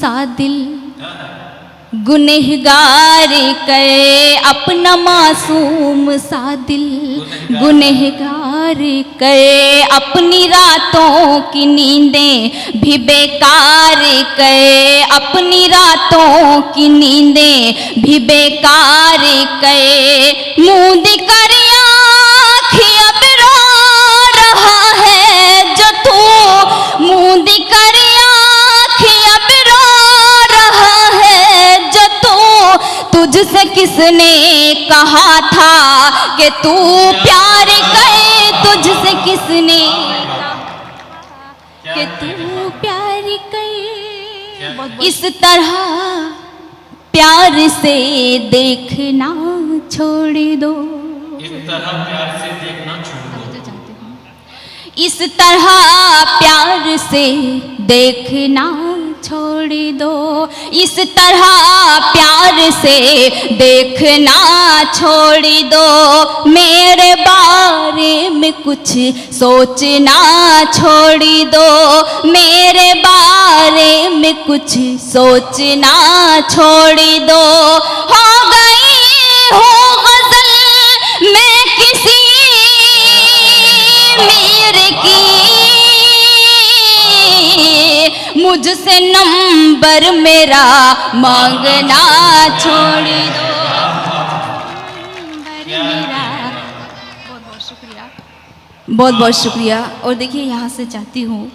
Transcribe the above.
सा दिल गुनहगार करे, अपना मासूम सा दिल गुनहगार करे, अपनी रातों की नींदें भी बेकार करे, अपनी रातों की नींदें भी बेकार करे। मुँह दिकर आँखियाँ बिरा रहा है जो तू, मुँह दिकर आँखियाँ बिरा रहा है जो तू, तुझसे किसने कहा था कि तू प्यार करे, तुझसे किसने कि तू प्यार करे। इस तरह प्यार से देखना छोड़ दो, इस तरह प्यार से देखना छोड़ दो, इस तरह प्यार से देखना छोड़ दो, इस तरह प्यार से देखना छोड़ दो। मेरे बारे में कुछ सोचना छोड़ दो, मेरे बारे में कुछ सोचना छोड़ दो। हो गई हूँ गजल मैं किसी मीर की, मुझसे नंबर मेरा मांगना छोड़ दो, नंबर मेरा। बहुत बहुत शुक्रिया, बहुत बहुत शुक्रिया। और देखिए यहाँ से चाहती हूँ